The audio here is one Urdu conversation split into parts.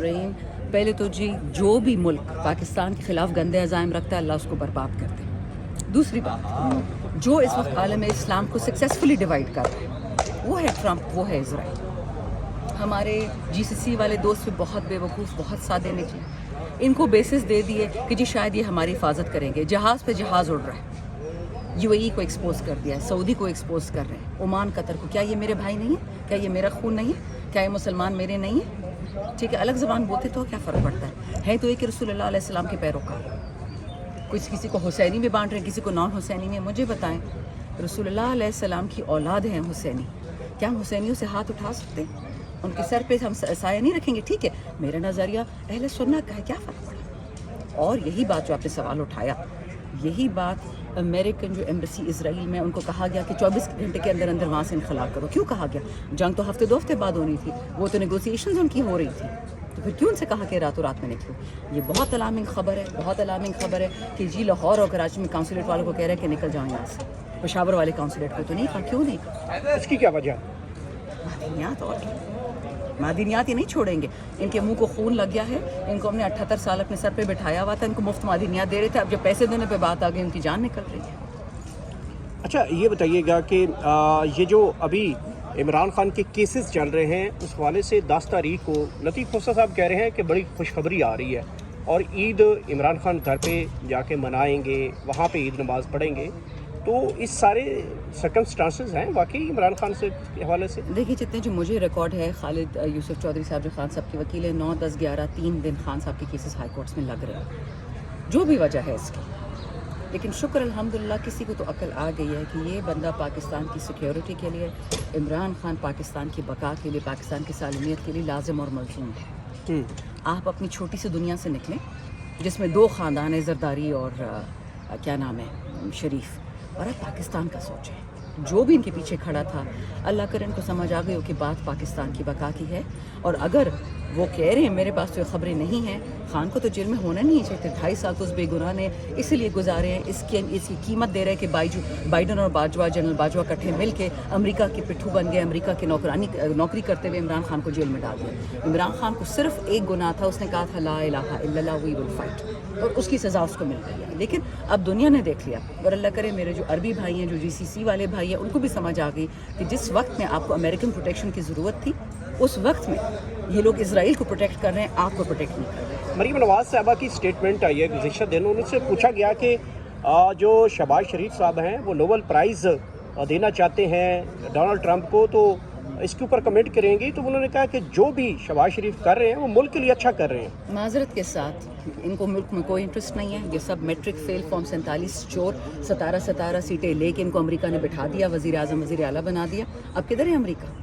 رحیم، پہلے تو جی جو بھی ملک پاکستان کے خلاف گندے عزائم رکھتا ہے اللہ اس کو برباد کر دے۔ دوسری بات، جو اس وقت عالم اسلام کو سکسیسفلی ڈیوائیڈ کر رہا ہے وہ ہے ٹرمپ، وہ ہے اسرائیل۔ ہمارے جی سی سی والے دوست بھی بہت بے وقوف، بہت سادے نکلے، ان کو بیسس دے دیے کہ جی شاید یہ ہماری حفاظت کریں گے۔ جہاز پہ جہاز اڑ رہا ہے، یو اے ای کو ایکسپوز کر دیا ہے، سعودی کو ایکسپوز کر رہے ہیں، عمان قطر کو۔ کیا یہ میرے بھائی نہیں ہیں؟ کیا یہ میرا خون نہیں ہے؟ کیا یہ مسلمان میرے نہیں ہیں؟ ٹھیک ہے، الگ زبان بولتے تو کیا فرق پڑتا ہے تو ایک رسول اللہ علیہ السلام کے پیروکار۔ کسی کو حسینی میں بانٹ رہے ہیں، کسی کو نان حسینی میں۔ مجھے بتائیں، رسول اللہ علیہ السلام کی اولاد ہیں حسینی، کیا ہم حسینیوں سے ہاتھ اٹھا سکتے ہیں؟ ان کے سر پہ ہم سایہ نہیں رکھیں گے؟ ٹھیک ہے، میرا نظریہ اہل سنت کا ہے، کیا فرق پڑا؟ اور یہی بات جو آپ نے سوال اٹھایا، یہی بات امریکن جو ایمبیسی اسرائیل میں، ان کو کہا گیا کہ 24 گھنٹے کے اندر اندر وہاں سے انخلا کرو۔ کیوں کہا گیا؟ جنگ تو ہفتے 2 ہفتے بعد ہونی تھی، وہ تو نیگوسیشنز ان کی ہو رہی تھی، تو پھر کیوں ان سے کہا کہ راتوں رات میں نکلو؟ یہ بہت الارمنگ خبر ہے، بہت الارمنگ خبر ہے کہ جی لاہور اور کراچی میں کونسلیٹ والوں کو کہہ رہے ہیں کہ نکل جاؤ یہاں سے۔ پشاور والے کونسلیٹ کو تو نہیں کہا، کیوں نہیں کہا؟ اس کی کیا وجہ؟ معدنیات، اور کیا؟ معدنیات یہ نہیں چھوڑیں گے، ان کے منہ کو خون لگ گیا ہے، ان کو ہم نے 78 سال اپنے سر پہ بٹھایا ہوا تھا، ان کو مفت معدنیات دے رہے تھے، اب جب پیسے دینے پہ بات آ گئی ان کی جان نکل رہی ہے۔ اچھا یہ بتائیے گا کہ یہ جو ابھی عمران خان کے کیسز چل رہے ہیں، اس حوالے سے 10 تاریخ کو لطیف خسرو صاحب کہہ رہے ہیں کہ بڑی خوشخبری آ رہی ہے اور عید عمران خان گھر پہ جا کے منائیں گے، وہاں پہ عید نماز پڑھیں گے، تو اس سارے سرکمسٹانسز ہیں واقعی عمران خان سے کے حوالے سے؟ دیکھیے، جتنے جو مجھے ریکارڈ ہے، خالد یوسف چودھری صاحب جو خان صاحب کے وکیل ہیں، 9 10 11 3 دن خان صاحب کے کیسز ہائی کورٹس میں لگ رہے ہیں، جو بھی وجہ ہے اس کی، لیکن شکر الحمدللہ کسی کو تو عقل آ گئی ہے کہ یہ بندہ پاکستان کی سیکیورٹی کے لیے، عمران خان پاکستان کی بقا کے لیے، پاکستان کی سالمیت کے لیے لازم اور ملزوم ہے۔ آپ اپنی چھوٹی سی دنیا سے نکلیں جس میں 2 خاندان ہیں، زرداری اور کیا نام ہے، شریف، اور آپ پاکستان کا سوچیں۔ جو بھی ان کے پیچھے کھڑا تھا، اللہ کرے ان کو سمجھ آ گئی ہو کہ بات پاکستان کی بقا کی ہے، اور اگر وہ کہہ رہے ہیں میرے پاس تو یہ خبریں نہیں ہیں، خان کو تو جیل میں ہونا نہیں چاہیے، 2.5 سال تو اس بے گناہ نے اسی لیے گزارے ہیں، اس کی قیمت دے رہے ہیں کہ بائیڈن اور باجوہ، جنرل باجوہ کٹھے مل کے امریکہ کے پٹھو بن گئے، امریکہ کی نوکری کرتے ہوئے عمران خان کو جیل میں ڈال دیا۔ عمران خان کو صرف ایک گناہ تھا، اس نے کہا تھا لا الہ الا اللہ وی ول فائٹ، اور اس کی سزا اس کو مل گئی ہے، لیکن اب دنیا نے دیکھ لیا، اور اللہ کرے میرے جو عربی بھائی ہیں، جو جی سی سی والے بھائی ہیں، ان کو بھی سمجھ آ گئی کہ جس وقت میں آپ کو امریکن پروٹیکشن کی ضرورت تھی، اس وقت میں یہ لوگ اسرائیل کو پروٹیکٹ کر رہے ہیں، آپ کو پروٹیکٹ نہیں کر رہے۔ مریم نواز صاحبہ کی سٹیٹمنٹ آئی ہے گزشتہ دنوں، ان سے پوچھا گیا کہ جو شہباز شریف صاحب ہیں وہ نوبل پرائز دینا چاہتے ہیں ڈونلڈ ٹرمپ کو، تو اس کے اوپر کمنٹ کریں گی، تو انہوں نے کہا کہ جو بھی شہباز شریف کر رہے ہیں وہ ملک کے لیے اچھا کر رہے ہیں۔ معذرت کے ساتھ ان کو ملک میں کوئی انٹرسٹ نہیں ہے، یہ سب میٹرک فیل، فارم 47 چور، 17 سیٹیں لے کے ان کو امریکہ نے بٹھا دیا، وزیر اعظم وزیر اعلیٰ بنا دیا۔ اب کدھر ہے امریکہ؟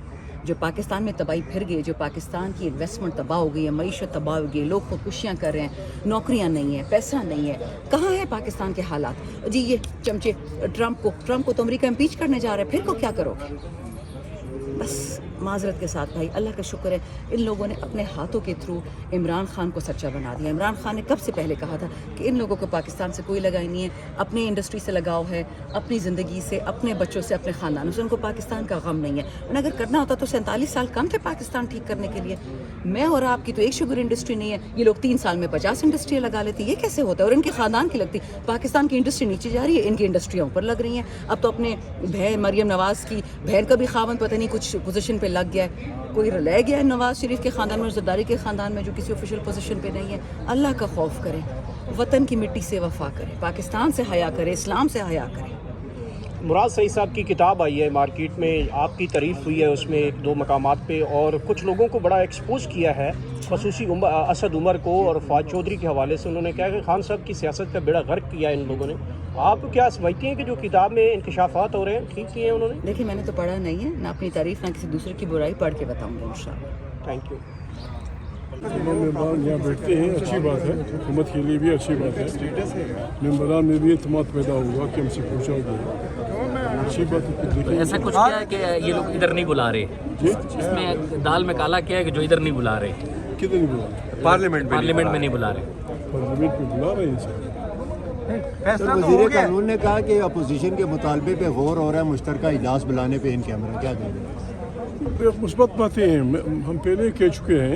جو پاکستان میں تباہی پھر گئی، جو پاکستان کی انویسٹمنٹ تباہ ہو گئی ہے، معیشت تباہ ہو گئی ہے، لوگ خودکشیاں کر رہے ہیں، نوکریاں نہیں ہیں، پیسہ نہیں ہے، کہاں ہے پاکستان کے حالات؟ جی یہ چمچے ٹرمپ کو تو امریکہ امپیچ کرنے جا رہا ہے، پھر کو کیا کرو گے؟ بس معذرت کے ساتھ بھائی، اللہ کا شکر ہے ان لوگوں نے اپنے ہاتھوں کے تھرو عمران خان کو سچا بنا دیا۔ عمران خان نے کب سے پہلے کہا تھا کہ ان لوگوں کو پاکستان سے کوئی لگائی نہیں ہے، اپنی انڈسٹری سے لگاؤ ہے، اپنی زندگی سے، اپنے بچوں سے، اپنے خاندانوں سے، ان کو پاکستان کا غم نہیں ہے۔ اور اگر کرنا ہوتا تو 47 سال کم تھے پاکستان ٹھیک کرنے کے لیے۔ میں اور آپ کی تو ایک شوگر انڈسٹری نہیں ہے، یہ لوگ 3 سال میں 50 انڈسٹریاں لگا لیتے، یہ کیسے ہوتا ہے؟ اور ان کے خاندان کی لگتی، پاکستان کی انڈسٹری نیچے جا رہی ہے، ان کی انڈسٹریاں اوپر لگ رہی ہیں۔ اب تو اپنے بہن مریم نواز کی بہن کا بھی خاوند پتہ نہیں کچھ پوزیشن پہ لگ گیا ہے، کوئی رہ گیا ہے نواز شریف کے خاندان میں، زرداری کے خاندان میں جو کسی آفیشیل پوزیشن پہ نہیں ہے۔ اللہ کا خوف کریں، وطن کی مٹی سے وفا کریں، پاکستان سے حیا کریں، اسلام سے حیا کریں۔ مراد سعید صاحب کی کتاب آئی ہے مارکیٹ میں، آپ کی تعریف ہوئی ہے اس میں 1 2 مقامات پہ، اور کچھ لوگوں کو بڑا ایکسپوز کیا ہے، خصوصی اسد عمر کو اور فواد چودھری کے حوالے سے۔ انہوں نے کہا کہ خان صاحب کی سیاست کا بیڑا غرق کیا ہے ان لوگوں نے۔ آپ کیا سمجھتی ہیں کہ جو کتاب میں انکشافات ہو رہے ہیں ٹھیک کیے ہیں انہوں نے؟ دیکھیں، میں نے تو پڑھا نہیں ہے، نہ اپنی تعریف نہ کسی دوسرے کی برائی، پڑھ کے بتاؤں گا انشاءاللہ۔ Thank you. ممبران یہاں بیٹھتے ہیں، اچھی بات ہے، حکومت کے لیے بھی اچھی بات ہے، ممبران میں بھی اعتماد پیدا ہوا کہ ہم سے پوچھا گیا، اچھی بات ہے۔ دیکھیں ایسا کچھ کیا ہے کہ یہ لوگ ادھر نہیں بلا رہے؟ اس میں دال میں کالا کیا ہے کہ جو ادھر نہیں بلا رہے، کدھر نہیں بلا؟ پارلیمنٹ میں نہیں بلا رہے؟ پارلیمنٹ میں بلا رہے ہیں سر۔ وزیر قانون نے کہا کہ اپوزیشن کے مطالبے پہ غور ہو رہا ہے مشترکہ اجلاس بلانے پہ ان کیمرہ، کیا کہہ رہے ہیں؟ مثبت باتیں ہیں، ہم پہلے کہہ چکے ہیں